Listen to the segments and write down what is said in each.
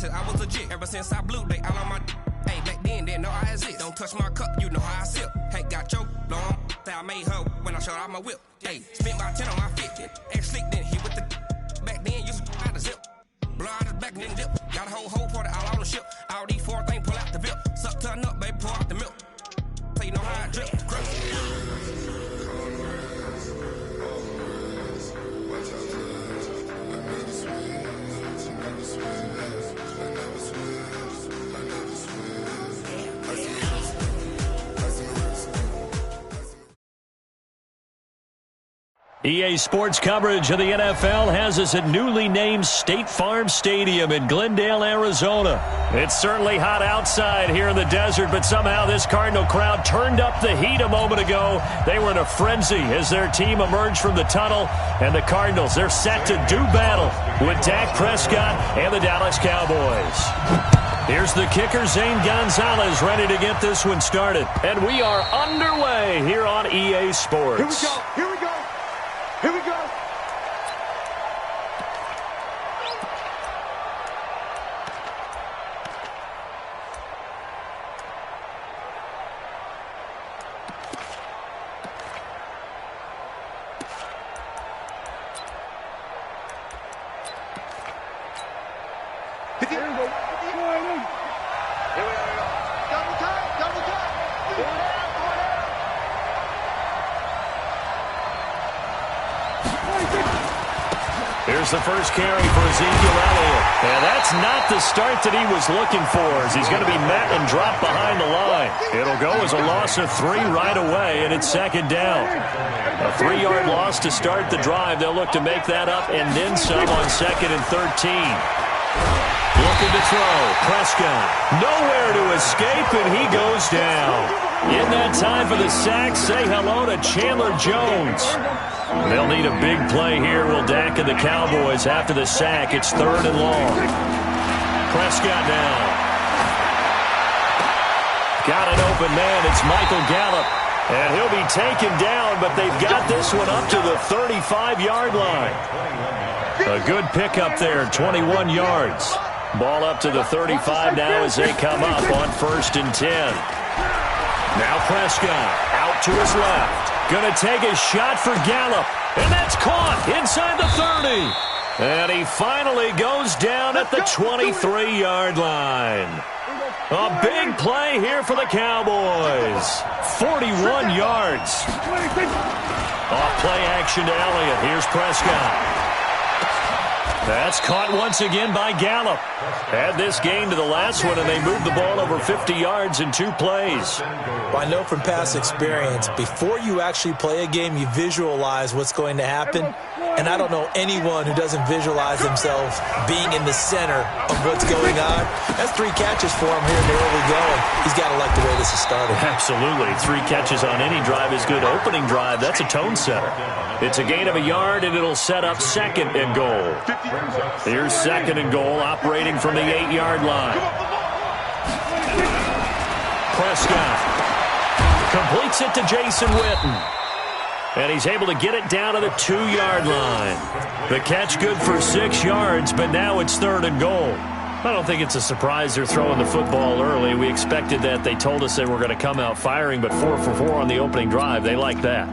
since I was a jit. Ever since I blew, they all on my hey, back then, didn't know I exist. Don't touch my cup, you know how I sip. Hey, got your long, say I made her when I showed out my whip. Hey, spent about 10 on my fit. Ex-slick, then hit with the back then, used to out the zip. Blow out his back, then dip. Got a whole party all on the ship. All these four things, pull out the bip. Suck to a nut, baby, pour out the milk. So you know how I drip. EA Sports coverage of the NFL has us at newly named State Farm Stadium in Glendale, Arizona. It's certainly hot outside here in the desert, but somehow this Cardinal crowd turned up the heat a moment ago. They were in a frenzy as their team emerged from the tunnel, and the Cardinals, they're set to do battle with Dak Prescott and the Dallas Cowboys. Here's the kicker, Zane Gonzalez, ready to get this one started. And we are underway here on EA Sports. Here we go. Here we go. Here we go. Here we go. Double time. Double time. Here's the first carry for Ezekiel Elliott. And that's not the start that he was looking for, as he's going to be met and dropped behind the line. It'll go as a loss of 3 right away, and it's second down. A 3-yard loss to start the drive. They'll look to make that up and then some on 2nd and 13. Looking to throw. Prescott. Nowhere to escape, and he goes down. In that time for the sack, say hello to Chandler Jones. They'll need a big play here, will Dak and the Cowboys after the sack. It's 3rd and long. Prescott now. Got an open man. It's Michael Gallup. And he'll be taken down, but they've got this one up to the 35-yard line. A good pickup there, 21 yards. Ball up to the 35 now as they come up on 1st and 10. Now Prescott out to his left. Going to take a shot for Gallup. And that's caught inside the 30. And he finally goes down at the 23-yard line. A big play here for the Cowboys. 41 yards. Off play action to Elliott. Here's Prescott. That's caught once again by Gallup. Add this game to the last one, and they moved the ball over 50 yards in 2 plays. Well, I know from past experience, before you actually play a game, you visualize what's going to happen. And I don't know anyone who doesn't visualize themselves being in the center of what's going on. That's 3 catches for him here in the early going. He's got to like the way this is started. Absolutely. 3 catches on any drive is good. Opening drive, that's a tone setter. It's a gain of a yard, and it'll set up 2nd and goal. Here's 2nd and goal, operating from the 8-yard line. Prescott completes it to Jason Witten. And he's able to get it down to the 2-yard line. The catch good for 6 yards, but now it's 3rd and goal. I don't think it's a surprise they're throwing the football early. We expected that. They told us they were going to come out firing, but 4 for 4 on the opening drive. They like that.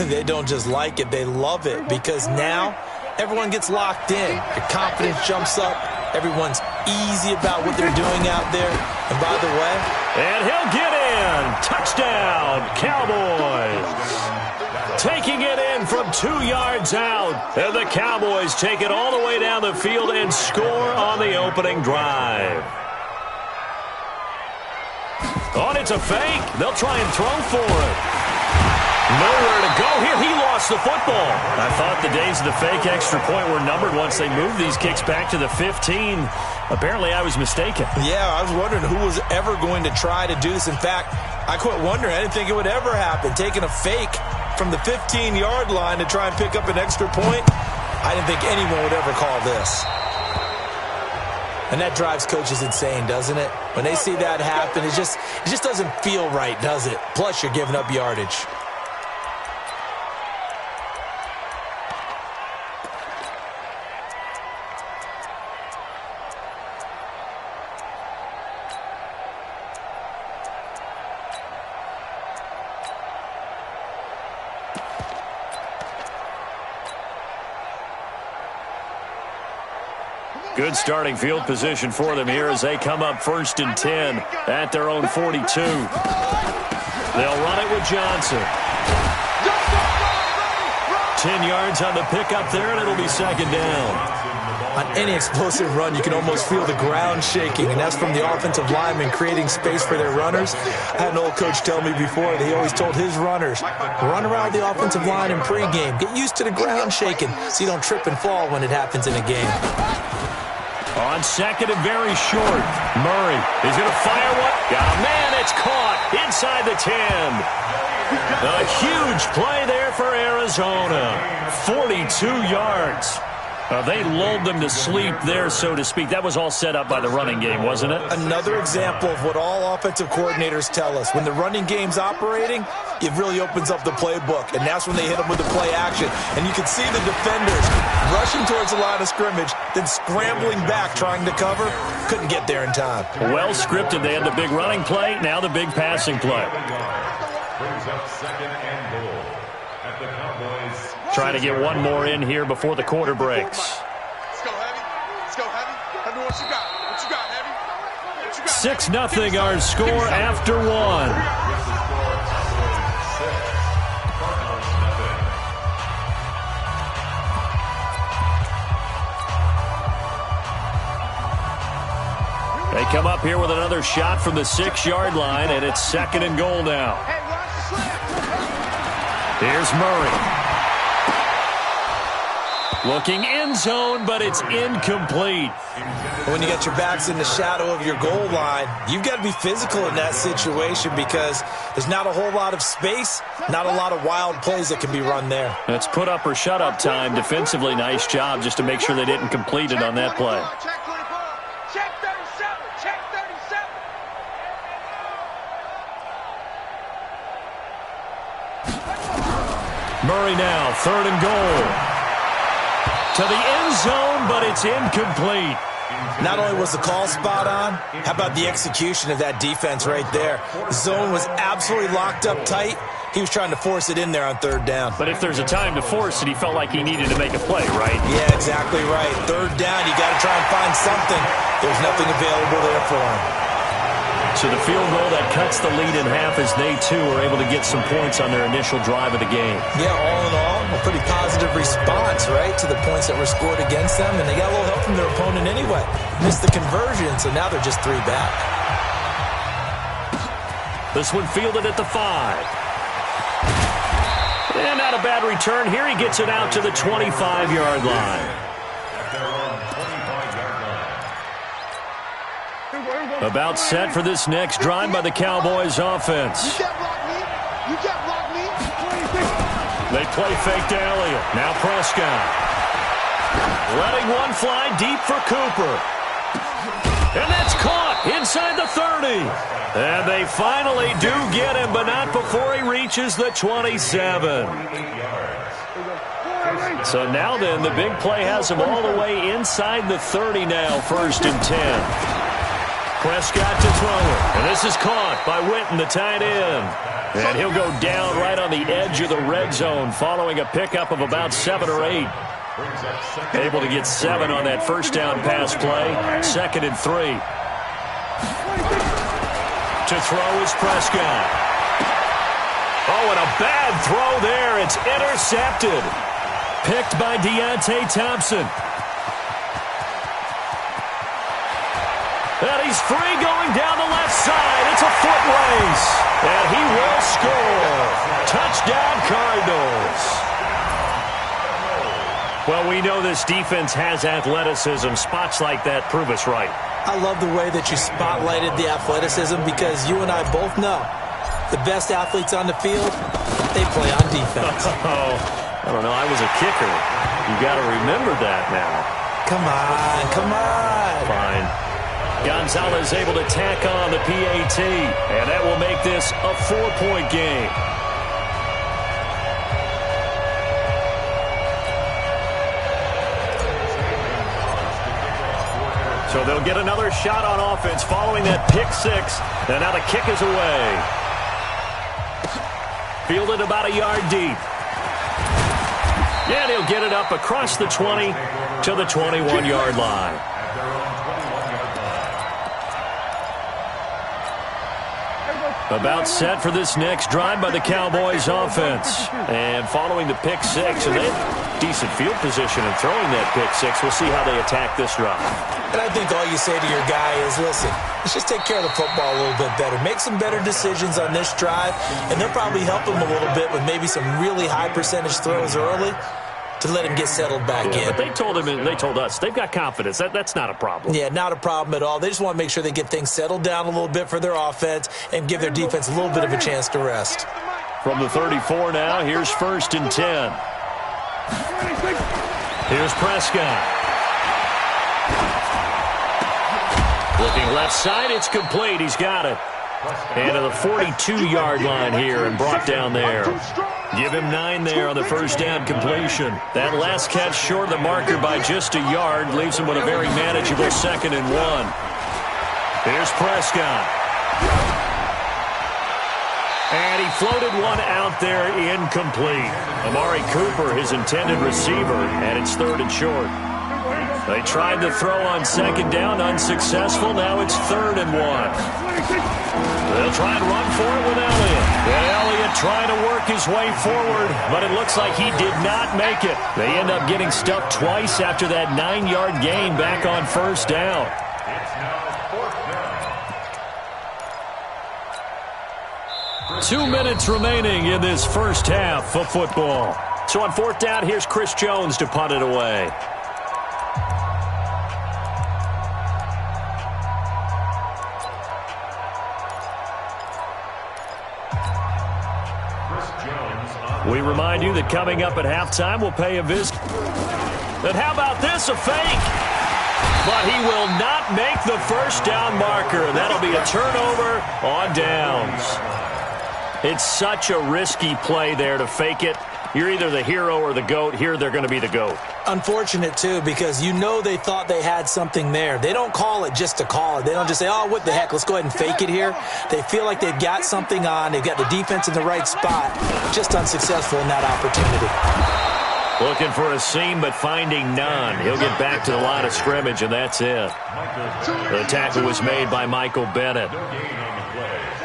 They don't just like it, they love it, because now everyone gets locked in. Your confidence jumps up. Everyone's easy about what they're doing out there. And by the way... And he'll get in. Touchdown, Cowboys. Taking it in from 2 yards out. And the Cowboys take it all the way down the field and score on the opening drive. Oh, it's a fake. They'll try and throw for it. Nowhere to go here. He lost the football. I thought the days of the fake extra point were numbered once they moved these kicks back to the 15. Apparently, I was mistaken. Yeah, I was wondering who was ever going to try to do this. In fact, I quit wondering. I didn't think it would ever happen. Taking a fake from the 15-yard line to try and pick up an extra point, I didn't think anyone would ever call this. And that drives coaches insane, doesn't it? When they see that happen, it just doesn't feel right, does it? Plus, you're giving up yardage. Good starting field position for them here as they come up 1st and 10 at their own 42. They'll run it with Johnson. 10 yards on the pickup there, and it'll be 2nd down. On any explosive run, you can almost feel the ground shaking, and that's from the offensive linemen creating space for their runners. I had an old coach tell me before that he always told his runners, run around the offensive line in pregame. Get used to the ground shaking so you don't trip and fall when it happens in a game. On 2nd and very short, Murray is going to fire one. Got a man, it's caught inside the 10. A huge play there for Arizona. 42 yards. They lulled them to sleep there, so to speak. That was all set up by the running game, wasn't it? Another example of what all offensive coordinators tell us. When the running game's operating, it really opens up the playbook, and that's when they hit them with the play action. And you can see the defenders rushing towards the line of scrimmage, then scrambling back trying to cover. Couldn't get there in time. Well scripted. They had the big running play, now the big passing play. Brings up 2nd and goal at the Cowboys. Trying to get one more in here before the quarter breaks. Let's go, Heavy. Let's go, Heavy. Tell me what you got. What you got, Heavy? What you got? 6-0 our score after 1. They come up here with another shot from the 6-yard line, and it's 2nd and goal now. Here's Murray. Looking end zone, but it's incomplete. When you got your backs in the shadow of your goal line, you've got to be physical in that situation because there's not a whole lot of space, not a lot of wild plays that can be run there. It's put up or shut up time. Defensively, nice job just to make sure they didn't complete it on that play. Check 24. Check 37. Check 37. Murray now, 3rd and goal. To the end zone, but it's incomplete. Not only was the call spot on, how about the execution of that defense right there? The zone was absolutely locked up tight. He was trying to force it in there on 3rd down. But if there's a time to force it, he felt like he needed to make a play, right? Yeah, exactly right. 3rd down, you got to try and find something. There's nothing available there for him. So the field goal that cuts the lead in half as they, too, are able to get some points on their initial drive of the game. Yeah, all in all, a pretty positive response, right, to the points that were scored against them. And they got a little help from their opponent anyway. Missed the conversion, so now they're just 3 back. This one fielded at the 5. And not a bad return. Here he gets it out to the 25-yard line. About set for this next drive by the Cowboys offense. You can't block me. You can't block me. They play fake to Elliott. Now Prescott. Letting one fly deep for Cooper. And that's caught inside the 30. And they finally do get him, but not before he reaches the 27. So now then, the big play has him all the way inside the 30 now, 1st and 10. Prescott to throw it. And this is caught by Witten, the tight end. And he'll go down right on the edge of the red zone following a pickup of about 7 or 8. Able to get 7 on that 1st down pass play. 2nd and 3. To throw is Prescott. Oh, and a bad throw there. It's intercepted. Picked by Deontay Thompson. And he's free going down the left side. It's a foot race. And he will score. Touchdown, Cardinals. Well, we know this defense has athleticism. Spots like that prove us right. I love the way that you spotlighted the athleticism because you and I both know the best athletes on the field, they play on defense. Oh, I don't know. I was a kicker. You got to remember that now. Come on, come on. Fine. Gonzalez able to tack on the PAT, and that will make this a 4-point game. So they'll get another shot on offense following that pick 6, and now the kick is away. Fielded about a yard deep. And he'll get it up across the 20 to the 21-yard line. About set for this next drive by the Cowboys offense. And following the pick six, and they have decent field position in throwing that pick six. We'll see how they attack this drive. And I think all you say to your guy is, listen, let's just take care of the football a little bit better. Make some better decisions on this drive, and they'll probably help him a little bit with maybe some really high percentage throws early to let him get settled back in. But they told us, they've got confidence. That's not a problem. Yeah, not a problem at all. They just want to make sure they get things settled down a little bit for their offense and give their defense a little bit of a chance to rest. From the 34 now, here's 1st and 10. Here's Prescott. Looking left side, it's complete. He's got it. And to the 42-yard line here and brought down there. Give him 9 there on the first down completion. That last catch short of the marker by just a yard leaves him with a very manageable 2nd and 1. Here's Prescott. And he floated one out there incomplete. Amari Cooper, his intended receiver, and it's 3rd and short. They tried to throw on 2nd down, unsuccessful. Now it's 3rd and 1. They'll try and run for it with Elliott. And Elliott trying to work his way forward, but it looks like he did not make it. They end up getting stuck twice after that 9-yard gain back on 1st down. It's now 4th down. 2 minutes remaining in this first half of football. So on 4th down, here's Chris Jones to punt it away. We remind you that coming up at halftime, we'll pay a visit. And how about this, a fake? But he will not make the first down marker. That'll be a turnover on downs. It's such a risky play there to fake it. You're either the hero or the GOAT. Here, they're going to be the GOAT. Unfortunate, too, because you know they thought they had something there. They don't call it just to call it. They don't just say, oh, what the heck, let's go ahead and fake it here. They feel like they've got something on. They've got the defense in the right spot. Just unsuccessful in that opportunity. Looking for a seam, but finding none. He'll get back to the line of scrimmage, and that's it. The tackle was made by Michael Bennett.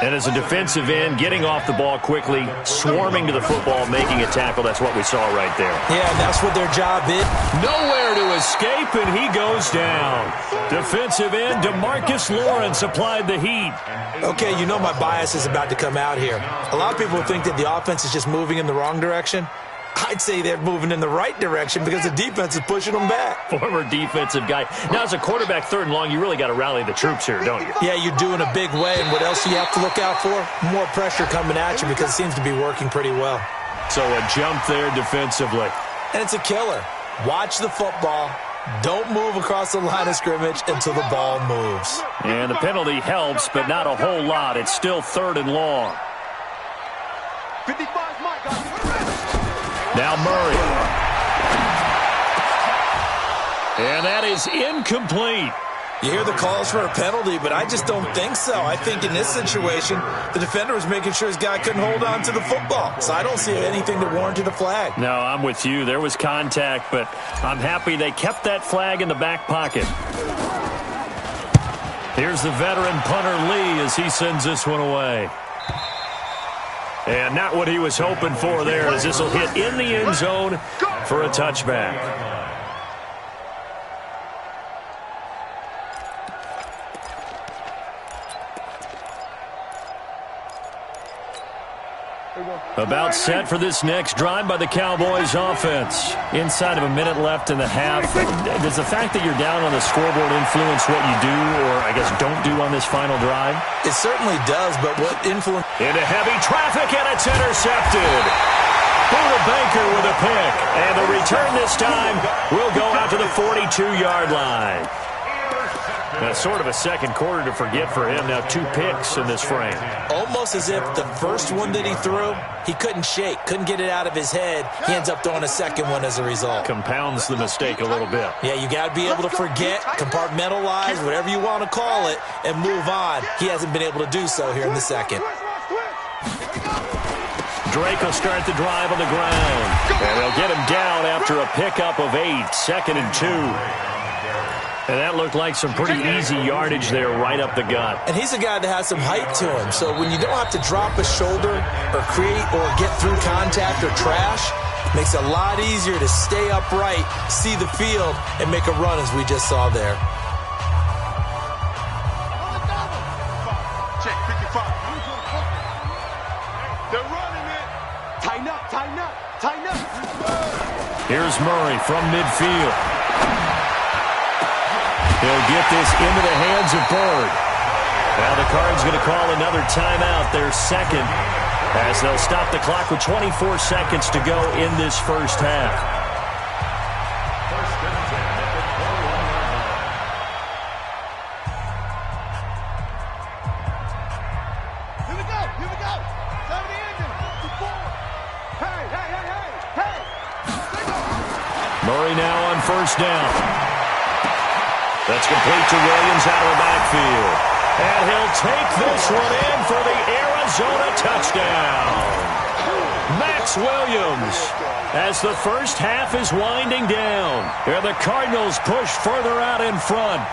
And as a defensive end, getting off the ball quickly, swarming to the football, making a tackle, that's what we saw right there. Yeah, that's what their job is. Nowhere to escape, and he goes down. Defensive end, DeMarcus Lawrence applied the heat. Okay, you know my bias is about to come out here. A lot of people think that the offense is just moving in the wrong direction. I'd say they're moving in the right direction because the defense is pushing them back. Former defensive guy. Now, as a quarterback, 3rd and long, you really got to rally the troops here, don't you? Yeah, you do in a big way. And what else do you have to look out for? More pressure coming at you because it seems to be working pretty well. So a jump there defensively. And it's a killer. Watch the football. Don't move across the line of scrimmage until the ball moves. And the penalty helps, but not a whole lot. It's still 3rd and long. 55, Mike. Now Murray. And that is incomplete. You hear the calls for a penalty, but I just don't think so. I think in this situation, the defender was making sure his guy couldn't hold on to the football. So I don't see anything that warranted a flag. No, I'm with you. There was contact, but I'm happy they kept that flag in the back pocket. Here's the veteran punter Lee as he sends this one away. And not what he was hoping for there, as this will hit in the end zone for a touchback. About set for this next drive by the Cowboys offense. Inside of a minute left in the half. Does the fact that you're down on the scoreboard influence what you do, or I guess don't do on this final drive? It certainly does, but what influence? Into heavy traffic, and it's intercepted. Buda Baker with a pick. And the return this time will go out to the 42-yard line. Sort of a second quarter to forget for him. Now 2 picks in this frame. Almost as if the first one that he threw, he couldn't shake, couldn't get it out of his head. He ends up throwing a second one as a result. Compounds the mistake a little bit. Yeah, you got to be able to forget, compartmentalize, whatever you want to call it, and move on. He hasn't been able to do so here in the second. Drake will start the drive on the ground. And they'll get him down after a pickup of 8. 2nd and 2. And that looked like some pretty easy yardage there right up the gut. And he's a guy that has some height to him. So when you don't have to drop a shoulder or create or get through contact or trash, makes it a lot easier to stay upright, see the field, and make a run as we just saw there. Check 55. They're running it. Tighten up, tighten up, tighten up. Here's Murray from midfield. He'll get this into the hands of Bird. Now the Cards going to call another timeout, their second, as they'll stop the clock with 24 seconds to go in this first half. First and 10 at the 21-yard line. Here we go, here we go. Time to end it. To 4. Hey, hey, hey, hey, hey. Murray now on first down. That's complete to Williams out of the backfield. And he'll take this one in for the Arizona touchdown. Max Williams, as the first half is winding down. Here the Cardinals push further out in front.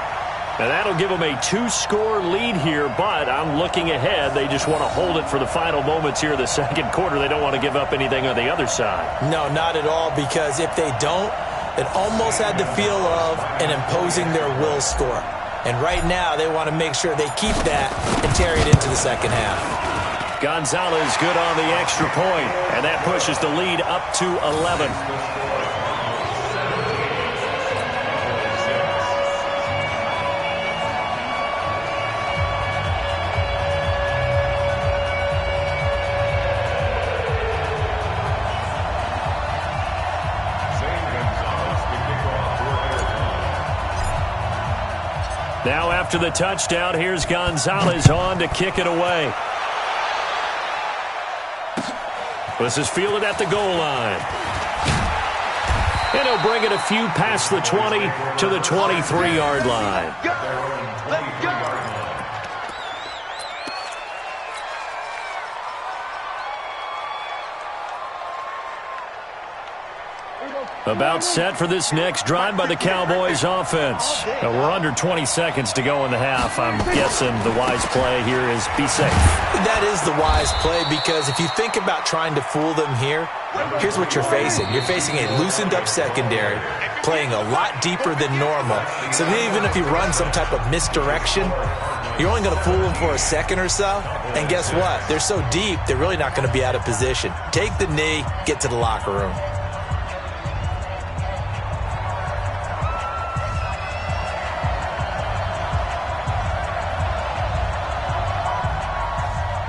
And that'll give them a 2-score lead here, but I'm looking ahead. They just want to hold it for the final moments here in the second quarter. They don't want to give up anything on the other side. No, not at all, because if they don't, it almost had the feel of an imposing their will score. And right now, they want to make sure they keep that and carry it into the second half. Gonzalez good on the extra point, and that pushes the lead up to 11. Now after the touchdown, here's Gonzalez on to kick it away. This is fielded at the goal line. And he'll bring it a few past the 20 to the 23-yard line. Let's go. About set for this next drive by the Cowboys offense. Now we're under 20 seconds to go in the half. I'm guessing the wise play here is be safe. That is the wise play, because if you think about trying to fool them here, here's what you're facing. You're facing a loosened up secondary, playing a lot deeper than normal. So even if you run some type of misdirection, you're only going to fool them for a second or so. And guess what? They're so deep, they're really not going to be out of position. Take the knee, get to the locker room.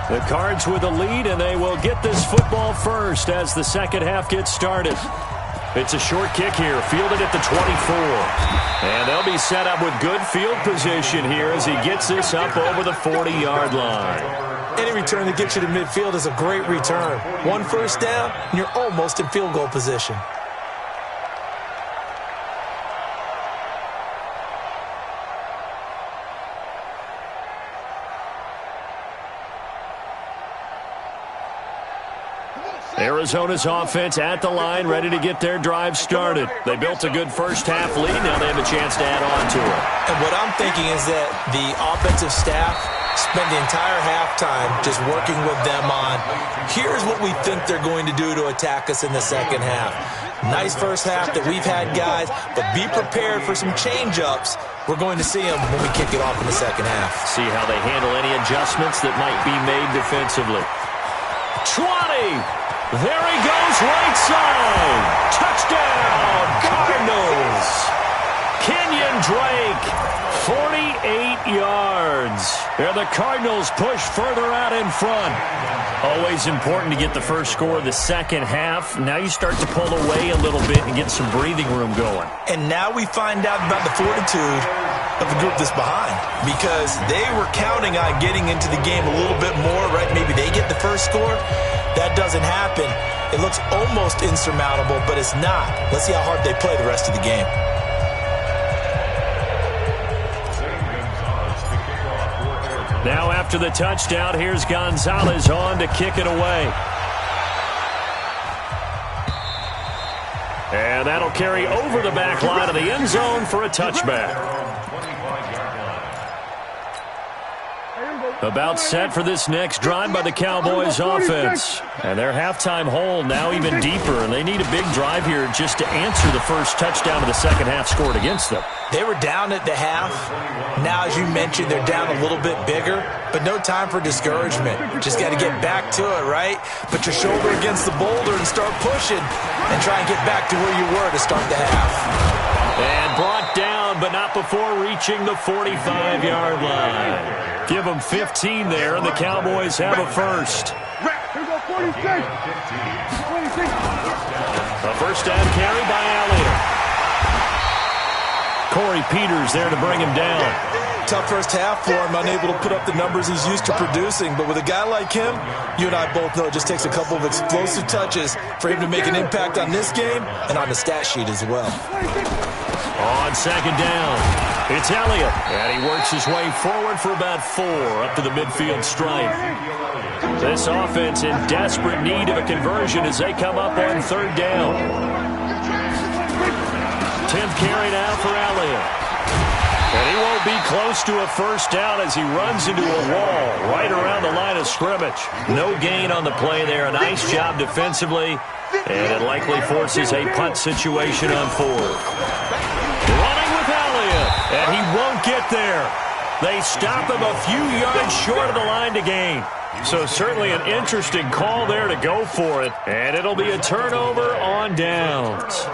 The Cards with a lead, and they will get this football first as the second half gets started. It's a short kick here, fielded at the 24. And they'll be set up with good field position here as he gets this up over the 40-yard line. Any return that gets you to midfield is a great return. One first down, and you're almost in field goal position. Arizona's offense at the line, ready to get their drive started. They built a good first half lead. Now they have a chance to add on to it. And what I'm thinking is that the offensive staff spent the entire halftime just working with them on, here's what we think they're going to do to attack us in the second half. Nice first half that we've had, guys, but be prepared for some change-ups. We're going to see them when we kick it off in the second half. See how they handle any adjustments that might be made defensively. 20! There he goes, right side. Touchdown, Cardinals. Kenyon Drake, 48 yards. There the Cardinals push further out in front. Always important to get the first score of the second half. Now you start to pull away a little bit and get some breathing room going. And now we find out about the fortitude of the group that's behind, because they were counting on getting into the game a little bit more, right? Maybe they get the first score. That doesn't happen. It looks almost insurmountable, but it's not. Let's see how hard they play the rest of the game. Now after the touchdown, here's Gonzalez on to kick it away. And that'll carry over the back line of the end zone for a touchback. About set for this next drive by the Cowboys offense. And their halftime hole now even deeper, and they need a big drive here just to answer the first touchdown of the second half scored against them. They were down at the half. Now, as you mentioned, they're down a little bit bigger, but no time for discouragement. Just got to get back to it, right? Put your shoulder against the boulder and start pushing and try and get back to where you were to start the half. And brought down, but not before reaching the 45-yard line. Give them 15 there, and the Cowboys have a first. Here go 46. 26. A first down carry by Elliott. Corey Peters there to bring him down. Tough first half for him, unable to put up the numbers he's used to producing. But with a guy like him, you and I both know it just takes a couple of explosive touches for him to make an impact on this game and on the stat sheet as well. On second down, it's Elliott. And he works his way forward for about 4 up to the midfield stripe. This offense in desperate need of a conversion as they come up on third down. 10th carry now for Elliott. And he won't be close to a first down as he runs into a wall right around the line of scrimmage. No gain on the play there. A nice job defensively. And it likely forces a punt situation on 4th. Running with Elliott. And he won't get there. They stop him a few yards short of the line to gain. So certainly an interesting call there to go for it. And it'll be a turnover on downs.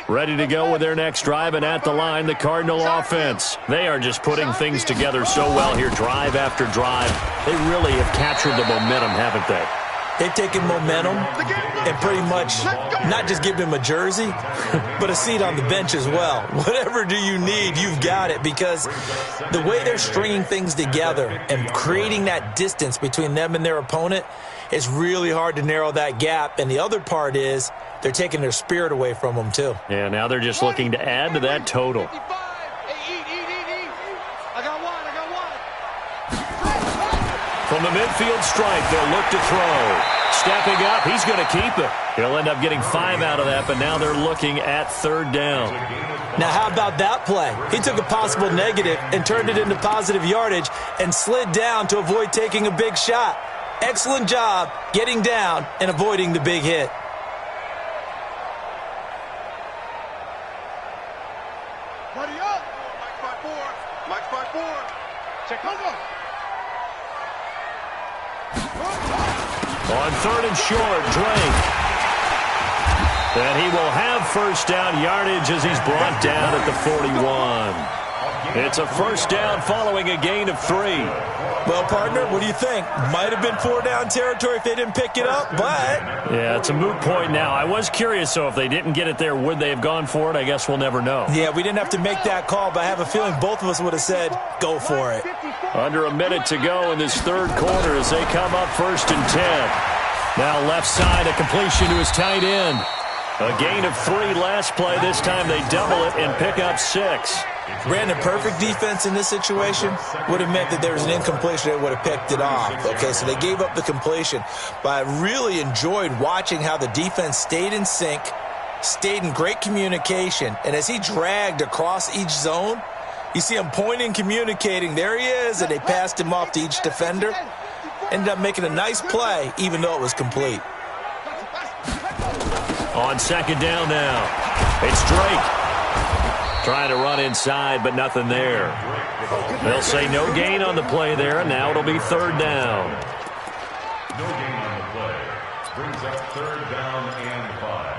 Ready to go with their next drive, and at the line, the Cardinal offense. They are just putting things together so well here, drive after drive. They really have captured the momentum, haven't they? They've taken momentum and pretty much not just given him a jersey, but a seat on the bench as well. Whatever do you need, you've got it, because the way they're stringing things together and creating that distance between them and their opponent is really hard to narrow that gap. And the other part is they're taking their spirit away from them, too. Yeah, now they're just looking to add to that total. I got one. From the midfield stripe, they'll look to throw. Stepping up, he's going to keep it. He'll end up getting 5 out of that, but now they're looking at third down. Now, how about that play? He took a possible negative and turned it into positive yardage and slid down to avoid taking a big shot. Excellent job getting down and avoiding the big hit. Buddy up. Mike 5-4. Check over. On third and short, Drake. And he will have first down yardage as he's brought down at the 41. It's a first down following a gain of 3. Well, partner, what do you think? Might have been 4 down territory if they didn't pick it up, but... Yeah, it's a moot point now. I was curious, so if they didn't get it there, would they have gone for it? I guess we'll never know. Yeah, we didn't have to make that call, but I have a feeling both of us would have said, go for it. Under a minute to go in this third quarter as they come up first and 10. Now left side, a completion to his tight end. A gain of 3 last play. This time they double it and pick up 6. Brandon, perfect defense in this situation would have meant that there was an incompletion that would have picked it off. Okay, so they gave up the completion. But I really enjoyed watching how the defense stayed in sync, stayed in great communication, and as he dragged across each zone, you see him pointing, communicating. There he is, and they passed him off to each defender. Ended up making a nice play, even though it was complete. On second down now, it's Drake. Trying to run inside, but nothing there. They'll say no gain on the play there, and now it'll be third down. No gain on the play. Brings up third down and 5.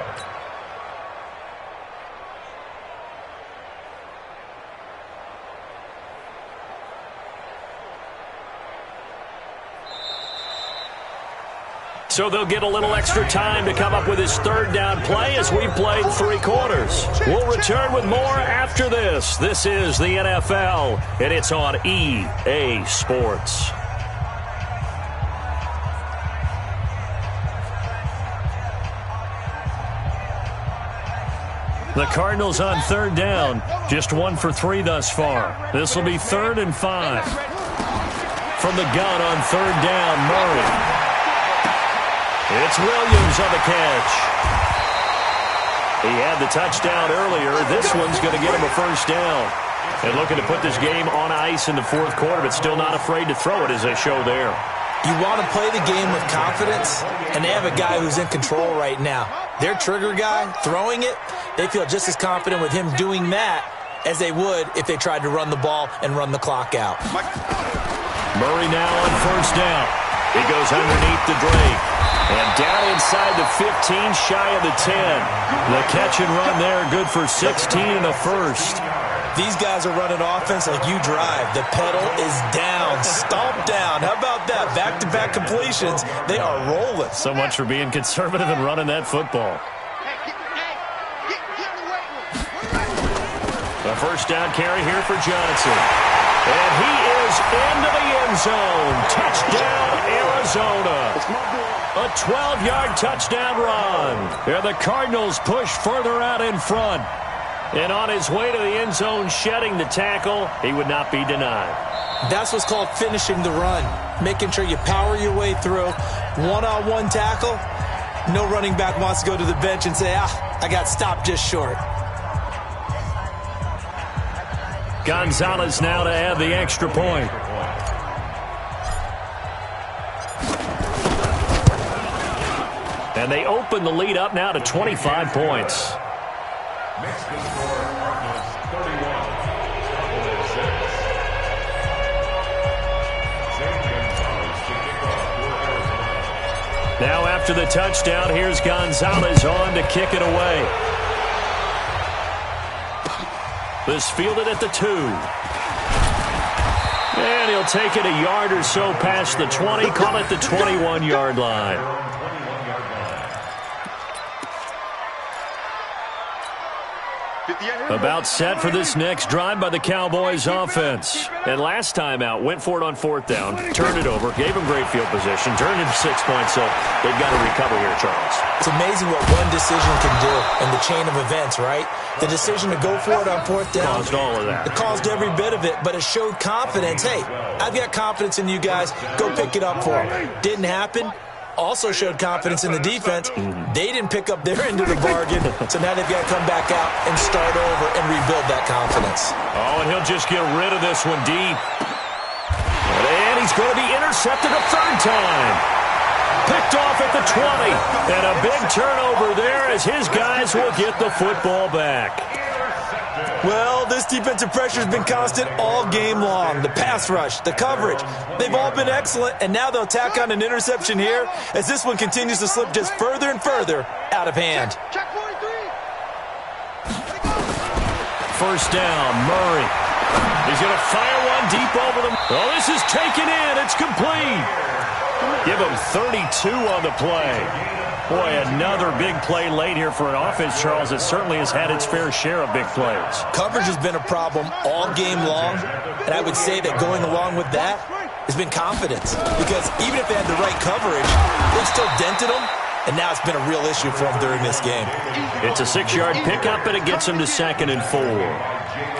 So they'll get a little extra time to come up with his third down play as we've played 3 quarters. We'll return with more after this. This is the NFL, and it's on EA Sports. The Cardinals on third down, just 1 for 3 thus far. This will be 3rd and 5. from the gun on third down. Murray. It's Williams on the catch. He had the touchdown earlier. This one's going to get him a first down. And looking to put this game on ice in the fourth quarter, but still not afraid to throw it as they show there. You want to play the game with confidence, and they have a guy who's in control right now. Their trigger guy, throwing it, they feel just as confident with him doing that as they would if they tried to run the ball and run the clock out. Murray now on first down. He goes underneath the Drake. And down inside the 15, shy of the 10. The catch and run there, good for 16 and a first. These guys are running offense like you drive. The pedal is down, stomp down. How about that? Back-to-back completions. They are rolling. So much for being conservative and running that football. The first down carry here for Johnson. And he is into the end zone. Touchdown, Arizona. A 12-yard touchdown run. And the Cardinals push further out in front. And on his way to the end zone, shedding the tackle, he would not be denied. That's what's called finishing the run. Making sure you power your way through. One-on-one tackle. No running back wants to go to the bench and say, I got stopped just short. Gonzalez now to add the extra point. And they open the lead up now to 25 points. Next to score, Cardinals 31, Cowboys 6. St. Gonzalez to kick off for Arizona. Now after the touchdown, here's Gonzalez on to kick it away. This fielded at the 2. And he'll take it a yard or so past the 20, call it the 21-yard line. About set for this next drive by the Cowboys offense. And last time out, went for it on fourth down, turned it over, gave them great field position, turned it 6 points, so they've got to recover here, Charles. It's amazing what one decision can do in the chain of events, right? The decision to go for it on fourth down. Caused all of that. It caused every bit of it, but it showed confidence. Hey, I've got confidence in you guys. Go pick it up for them. Didn't happen. Also showed confidence in the defense. They didn't pick up their end of the bargain, so now they've got to come back out and start over and rebuild that confidence. Oh, and he'll just get rid of this one deep. And he's going to be intercepted a third time. Picked off at the 20. And a big turnover there as his guys will get the football back. Well, this defensive pressure has been constant all game long. The pass rush, the coverage, they've all been excellent, and now they'll tack on an interception here as this one continues to slip just further and further out of hand. Check 43. First down, Murray. He's going to fire one deep over the... Oh, this is taken in. It's complete. Give him 32 on the play. Boy, another big play late here for an offense, Charles, that certainly has had its fair share of big plays. Coverage has been a problem all game long, and I would say that going along with that has been confidence. Because even if they had the right coverage, they've still dented them, and now it's been a real issue for them during this game. It's a 6-yard pickup, and it gets them to 2nd and 4.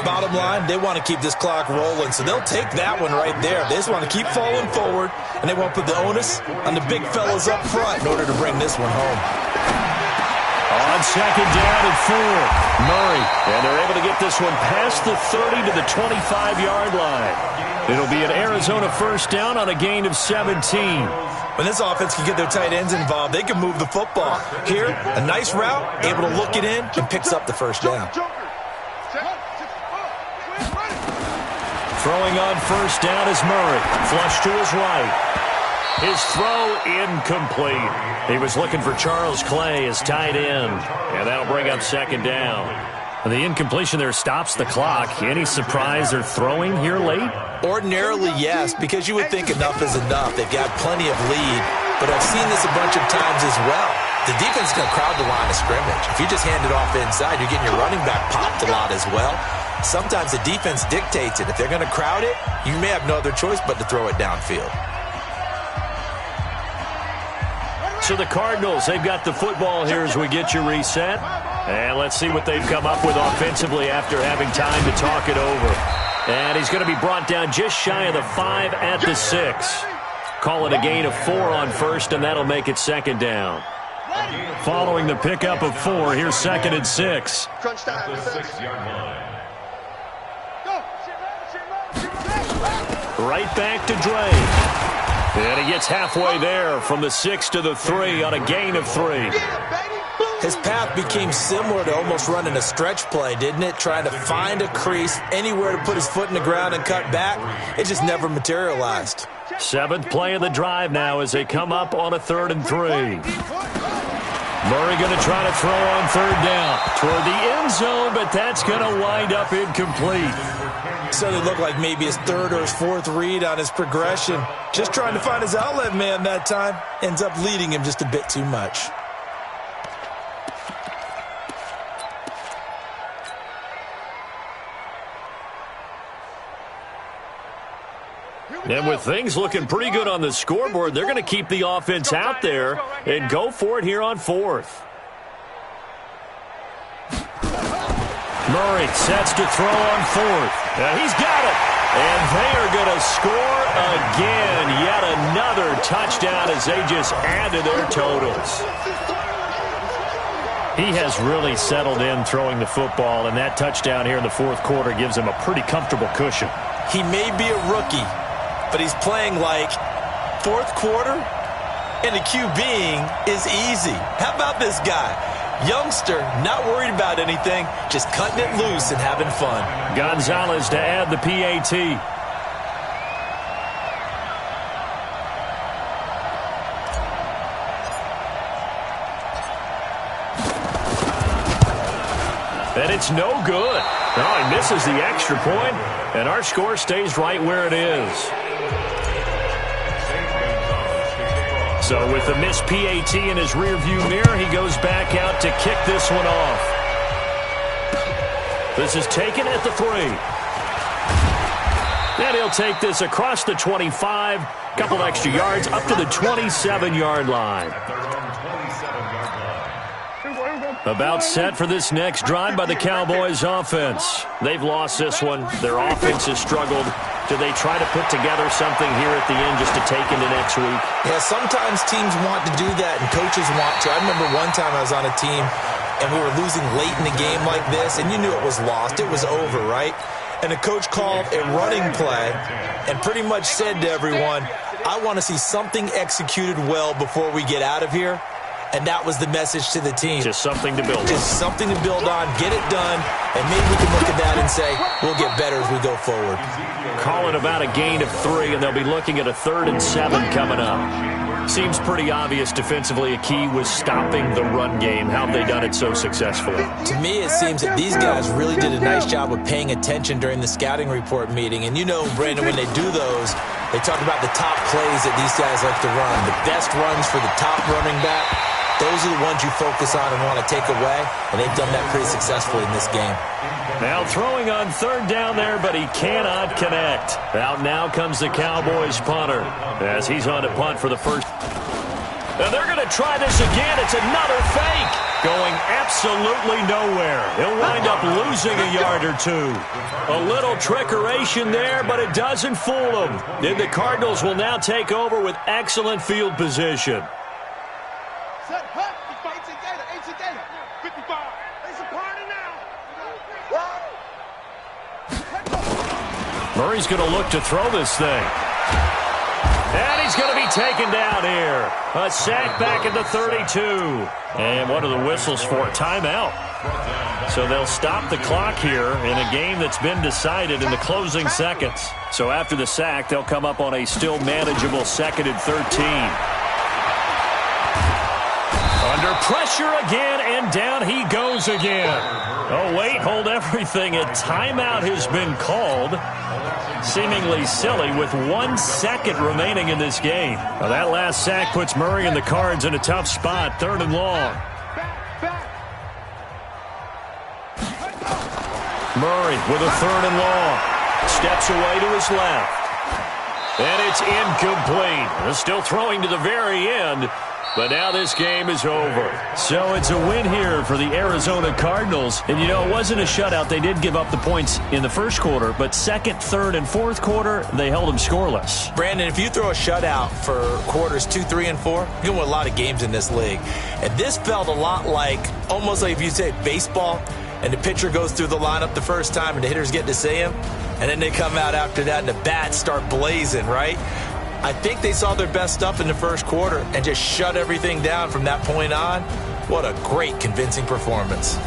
Bottom line, they want to keep this clock rolling, so they'll take that one right there. They just want to keep falling forward, and they won't put the onus on the big fellas up front in order to bring this one home. On 2nd down and 4, Murray. And they're able to get this one past the 30 to the 25-yard line. It'll be an Arizona first down on a gain of 17. When this offense can get their tight ends involved, they can move the football. Here, a nice route, able to look it in, and picks up the first down. Throwing on first down is Murray. Flush to his right. His throw incomplete. He was looking for Charles Clay as tight end. And that'll bring up 2nd down. And the incompletion there stops the clock. Any surprise they're throwing here late? Ordinarily, yes, because you would think enough is enough. They've got plenty of lead. But I've seen this a bunch of times as well. The defense is going to crowd the line of scrimmage. If you just hand it off inside, you're getting your running back popped a lot as well. Sometimes the defense dictates it. If they're going to crowd it, you may have no other choice but to throw it downfield. So the Cardinals, they've got the football here as we get you reset. And let's see what they've come up with offensively after having time to talk it over. And he's going to be brought down just shy of the 5 at the 6. Call it a gain of 4 on first, and that'll make it 2nd down. Following the pickup of 4, here's 2nd and 6. Crunch time. The 6-yard line. Right back to Dre. And he gets halfway there from the 6 to the 3 on a gain of 3. His path became similar to almost running a stretch play, didn't it? Trying to find a crease, anywhere to put his foot in the ground and cut back. It just never materialized. 7th play of the drive now as they come up on a 3rd and 3. Murray going to try to throw on 3rd down toward the end zone, but that's going to wind up incomplete. So it looked like maybe his 3rd or his 4th read on his progression. Just trying to find his outlet man that time. Ends up leading him just a bit too much. And with things looking pretty good on the scoreboard, they're going to keep the offense out there and go for it here on 4th. Murray sets to throw on 4th. He's got it. And they are going to score again. Yet another touchdown as they just add to their totals. He has really settled in throwing the football, and that touchdown here in the 4th quarter gives him a pretty comfortable cushion. He may be a rookie, but he's playing like 4th quarter, and the QBing is easy. How about this guy? Youngster, not worried about anything, just cutting it loose and having fun. Gonzalez to add the PAT. And it's no good. Oh, he misses the extra point, and our score stays right where it is. So with the missed PAT in his rearview mirror, he goes back out to kick this one off. This is taken at the 3. And he'll take this across the 25, couple extra yards up to the 27-yard line. About set for this next drive by the Cowboys offense. They've lost this one. Their offense has struggled. Do they try to put together something here at the end just to take into next week? Yeah, sometimes teams want to do that and coaches want to. I remember one time I was on a team and we were losing late in the game like this, and you knew it was lost. It was over, right? And the coach called a running play and pretty much said to everyone, I want to see something executed well before we get out of here. And that was the message to the team. Just something to build on. Just something to build on, get it done, and maybe we can look at that and say, we'll get better as we go forward. Call it about a gain of 3, and they'll be looking at a 3rd and 7 coming up. Seems pretty obvious defensively a key was stopping the run game. How have they done it so successfully? To me, it seems that these guys really did a nice job of paying attention during the scouting report meeting. And you know, Brandon, when they do those, they talk about the top plays that these guys like to run, the best runs for the top running back. Those are the ones you focus on and want to take away, and they've done that pretty successfully in this game. Now throwing on 3rd down there, but he cannot connect. Out now comes the Cowboys punter as he's on to punt for the first. And they're going to try this again. It's another fake. Going absolutely nowhere. He'll wind up losing a yard or 2. A little trickeration there, but it doesn't fool him. And the Cardinals will now take over with excellent field position. Set, hut, 18 Gator, 55. It's a party now. Murray's going to look to throw this thing. And he's going to be taken down here. A sack back at the 32. And what are the whistles for? Timeout. So they'll stop the clock here in a game that's been decided in the closing seconds. So after the sack, they'll come up on a still manageable 2nd and 13. Under pressure again, and down he goes again. Oh, wait, hold everything. A timeout has been called. Seemingly silly with 1 second remaining in this game. Now, that last sack puts Murray and the Cards in a tough spot, 3rd and long. Murray with a 3rd and long. Steps away to his left. And it's incomplete. They're still throwing to the very end. But now this game is over. So it's a win here for the Arizona Cardinals. And, you know, it wasn't a shutout. They did give up the points in the first quarter, but second, third, and fourth quarter, they held them scoreless. Brandon, if you throw a shutout for quarters 2, 3, and 4, you're going to win a lot of games in this league. And this felt a lot like, almost like if you say baseball, and the pitcher goes through the lineup the first time and the hitters get to see him, and then they come out after that and the bats start blazing, right? I think they saw their best stuff in the first quarter and just shut everything down from that point on. What a great, convincing performance.